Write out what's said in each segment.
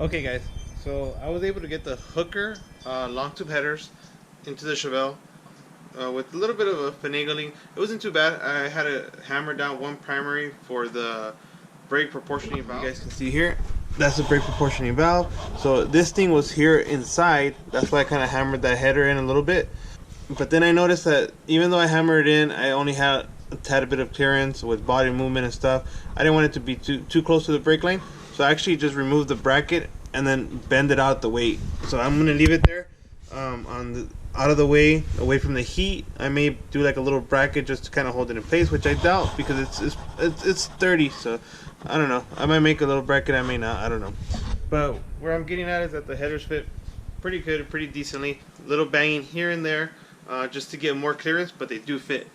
Okay guys, so I was able to get the hooker long tube headers into the Chevelle with a little bit of a finagling. It wasn't too bad. I had to hammer down one primary for the brake proportioning valve. You guys can see here, that's the brake proportioning valve. So this thing was here inside. That's why I kind of hammered that header in a little bit. But then I noticed that even though I hammered it in, I only had a tad bit of clearance with body movement and stuff. I didn't want it to be too close to the brake line. So I actually just removed the bracket and then bend it out the weight. So I'm gonna leave it there out of the way, away from the heat. I may do like a little bracket just to kind of hold it in place, which I doubt because it's 30. So I don't know. I might make a little bracket. I may not. I don't know. But where I'm getting at is that the headers fit pretty good, pretty decently. A little banging here and there, just to get more clearance, but they do fit.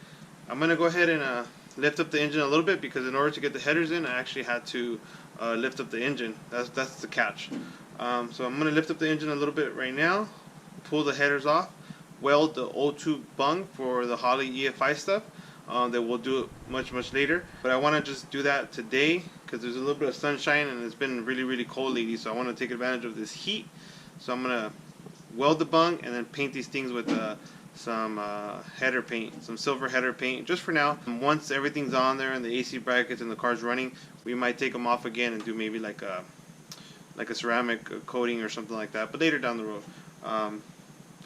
I'm gonna go ahead and lift up the engine a little bit because in order to get the headers in, I actually had to lift up the engine. That's the catch. So I'm gonna lift up the engine a little bit right now, pull the headers off, weld the O2 bung for the Holley EFI stuff. That we'll do it much later. But I want to just do that today because there's a little bit of sunshine and it's been really cold lately. So I want to take advantage of this heat. So I'm gonna weld the bung and then paint these things with some header paint, some silver header paint, just for now. And once everything's on there and the AC brackets and the car's running, we might take them off again and do maybe like a ceramic coating or something like that, but later down the road.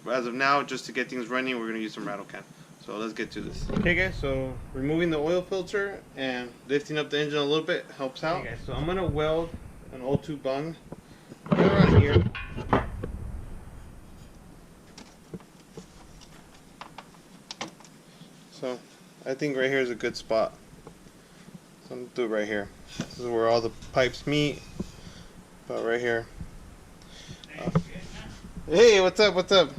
As of now, just to get things running, we're going to use some rattle can. So let's get to this. Okay guys, so removing the oil filter and lifting up the engine a little bit helps out. Okay guys, so I'm going to weld an O2 bung right around here. So I think right here is a good spot. So I'm going to do it right here. This is where all the pipes meet. About right here. Hey, what's up? What's up?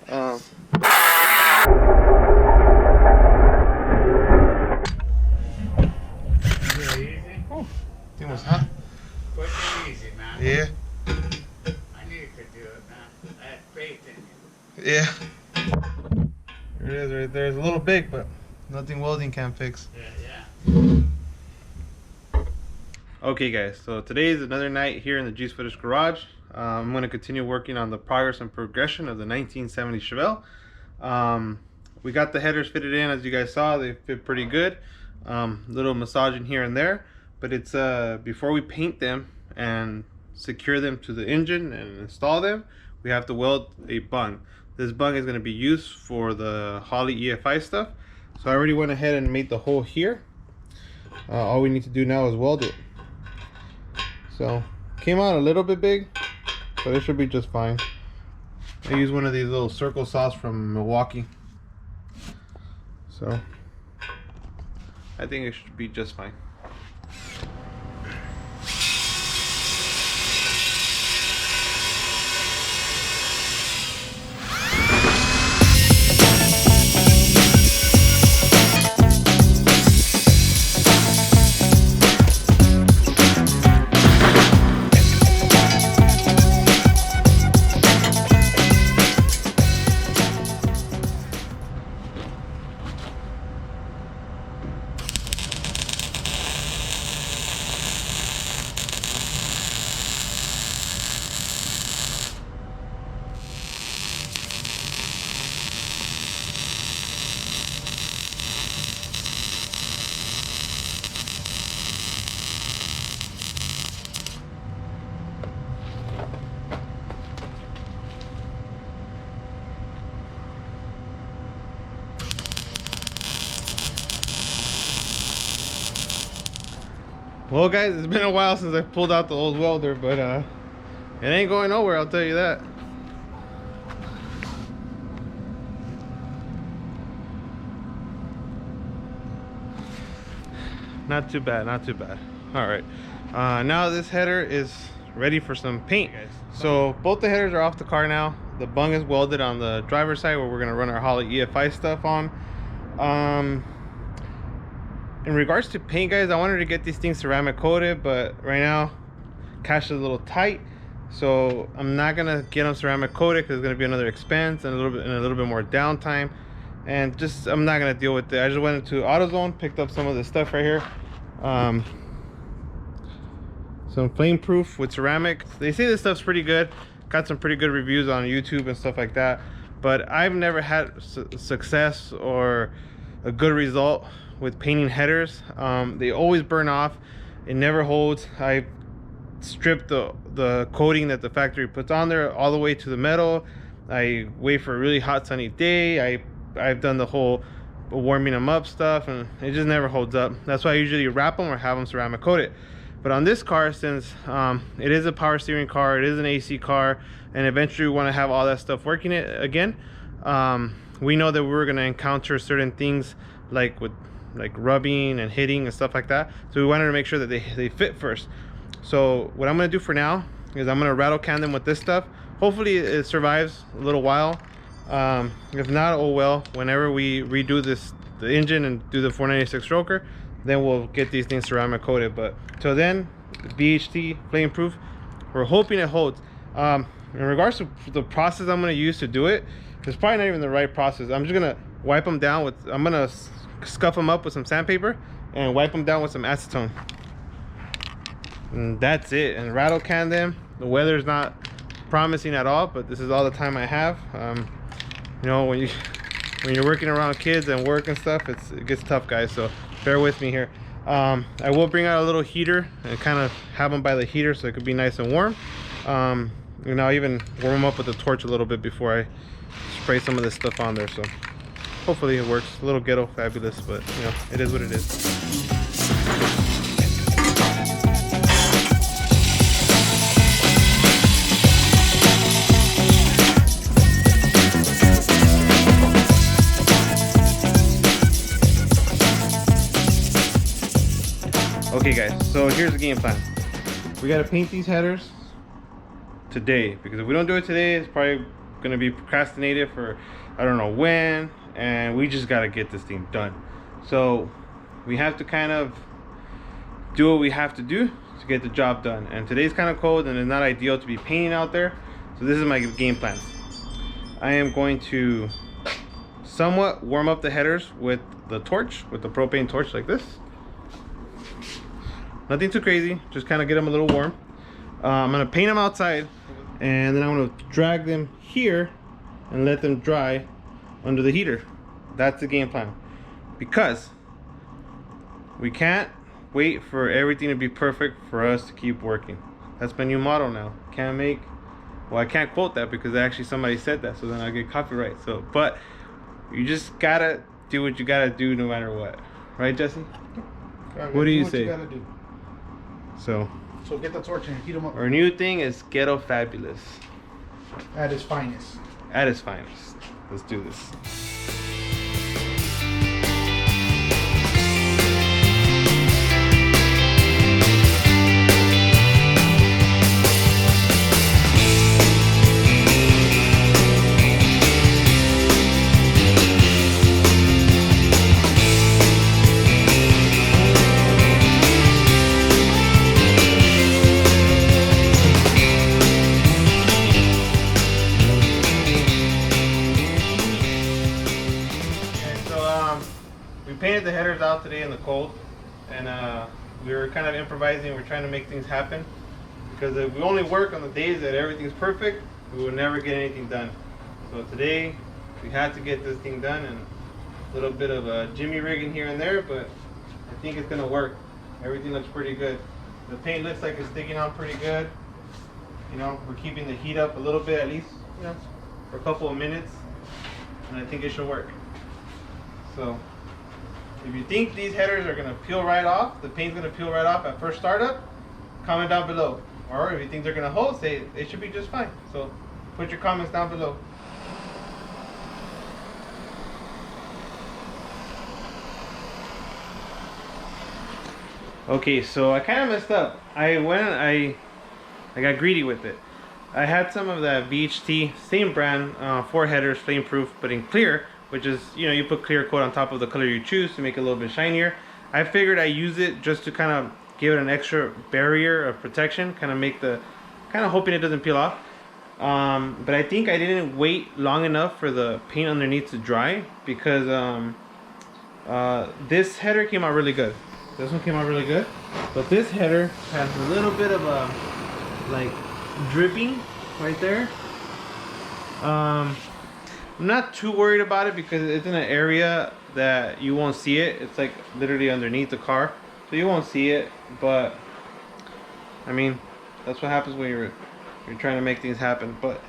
Oh. It was hot. Quick and easy, man. Yeah. I knew you could do it, man. I had faith in you. Yeah. There it is right there. It's a little big, but nothing welding can't fix. Yeah. Okay guys, so today is another night here in the Juice Footage garage. I'm going to continue working on the progress and progression of the 1970 Chevelle. We got the headers fitted in, as you guys saw. They fit pretty good. Little massaging here and there, but it's before we paint them and secure them to the engine and install them, we have to weld a bung. This bung is going to be used for the Holley EFI stuff. So I already went ahead and made the hole here. All we need to do now is weld it. So came out a little bit big, but it should be just fine. I use one of these little circle saws from Milwaukee, so I think it should be just fine. Well guys, it's been a while since I pulled out the old welder, but it ain't going nowhere, I'll tell you that. Not too bad, not too bad. Alright, now this header is ready for some paint. So both the headers are off the car now. The bung is welded on the driver's side where we're gonna run our Holley EFI stuff on. In regards to paint, guys, I wanted to get these things ceramic coated, but right now cash is a little tight, so I'm not gonna get them ceramic coated because it's gonna be another expense and a little bit more downtime, and just I'm not gonna deal with it. I just went into AutoZone, picked up some of this stuff right here, some flame proof with ceramic. They say this stuff's pretty good. Got some pretty good reviews on YouTube and stuff like that, but I've never had success or a good result with painting headers. They always burn off. It never holds. I stripped the coating that the factory puts on there all the way to the metal. I wait for a really hot sunny day. I've done the whole warming them up stuff, and it just never holds up. That's why I usually wrap them or have them ceramic coated. But on this car, since it is a power steering car, it is an AC car, and eventually we want to have all that stuff working it again, we know that we're going to encounter certain things like rubbing and hitting and stuff like that. So we wanted to make sure that they fit first. So what I'm going to do for now is I'm going to rattle can them with this stuff. Hopefully it survives a little while. If not, oh well. Whenever we redo the engine and do the 496 stroker, then we'll get these things ceramic coated. But till then, BHT flame proof, we're hoping it holds. In regards to the process I'm going to use to do it, it's probably not even the right process. I'm just going to wipe them down with, I'm going to scuff them up with some sandpaper and wipe them down with some acetone, and that's it. And rattle can them. The weather's not promising at all, but this is all the time I have. You know, when you're working around kids and work and stuff, it gets tough, guys, so bear with me here. I will bring out a little heater and kind of have them by the heater so it could be nice and warm. And I'll even warm them up with the torch a little bit before I spray some of this stuff on there. So hopefully it works. A little ghetto fabulous, but you know, it is what it is. Okay guys, so here's the game plan. We gotta paint these headers today, because if we don't do it today, it's probably gonna be procrastinated for I don't know when, and we just gotta get this thing done. So we have to kind of do what we have to do to get the job done. And today's kind of cold and it's not ideal to be painting out there. So this is my game plan. I am going to somewhat warm up the headers with the torch, with the propane torch like this. Nothing too crazy, just kind of get them a little warm. I'm gonna paint them outside, and then I'm gonna drag them here and let them dry under the heater. That's the game plan, because we can't wait for everything to be perfect for us to keep working. That's my new motto now. I can't quote that because actually somebody said that, so then I get copyright. So, but you just gotta do what you gotta do no matter what, right, Jesse? What do you say? You gotta do. So get the torch and heat them up. our new thing is ghetto fabulous. At its finest. At its finest. Let's do this. Painted the headers out today in the cold, and we were kind of improvising. We're trying to make things happen, because if we only work on the days that everything's perfect, we will never get anything done. So today we had to get this thing done, and a little bit of a jimmy rigging here and there, but I think it's gonna work. Everything looks pretty good. The paint looks like it's sticking on pretty good. You know, we're keeping the heat up a little bit, at least, you know, for a couple of minutes, and I think it should work. So if you think these headers are gonna peel right off, the paint's gonna peel right off at first startup, comment down below. Or if you think they're gonna hold, say it should be just fine. So put your comments down below. Okay, so I kind of messed up. I got greedy with it. I had some of that VHT, same brand, 4 headers, flame proof, but in clear, which is, you know, you put clear coat on top of the color you choose to make it a little bit shinier. I figured I use it just to kind of give it an extra barrier of protection, kind of hoping it doesn't peel off. But I think I didn't wait long enough for the paint underneath to dry, because this header came out really good. This one came out really good. But this header has a little bit of a like dripping right there. I'm not too worried about it because it's in an area that you won't see it. It's like literally underneath the car, so you won't see it. But I mean, that's what happens when you're trying to make things happen. But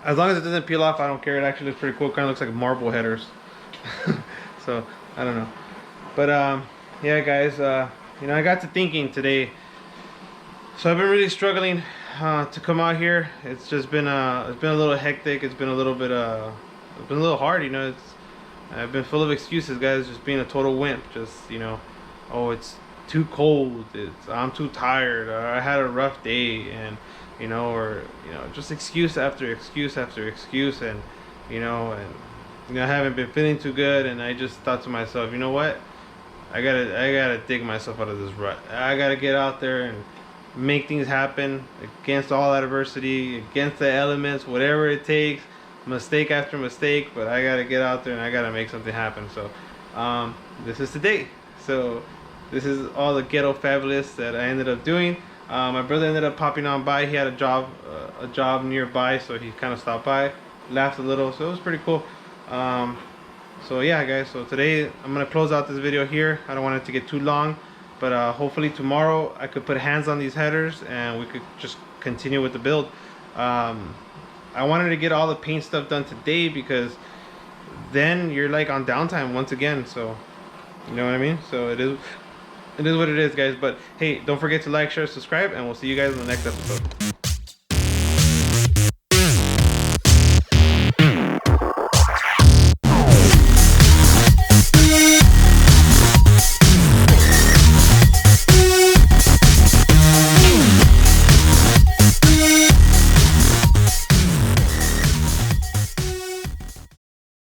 as long as it doesn't peel off, I don't care. It actually looks pretty cool. Kind of looks like marble headers. So I don't know. But yeah, guys. You know, I got to thinking today. So I've been really struggling to come out here. It's just been a little hectic. It's been a little bit it's been a little hard. You know, I've been full of excuses, guys. Just being a total wimp. Just, you know, oh, it's too cold. I'm too tired. Or I had a rough day, and you know, or you know, just excuse after excuse after excuse, and you know, I haven't been feeling too good, and I just thought to myself, you know what? I gotta dig myself out of this rut. I gotta get out there and make things happen against all adversity, against the elements, whatever it takes, mistake after mistake. But I gotta get out there and I gotta make something happen. So this is today. So this is all the ghetto fabulous that I ended up doing. My brother ended up popping on by. He had a job nearby, so he kind of stopped by, laughed a little, so it was pretty cool. So yeah, guys, so today I'm gonna close out this video here. I don't want it to get too long, but hopefully tomorrow I could put hands on these headers and we could just continue with the build. I wanted to get all the paint stuff done today because then you're like on downtime once again. So you know what I mean? So it is what it is, guys. But hey, don't forget to like, share, subscribe, and we'll see you guys in the next episode.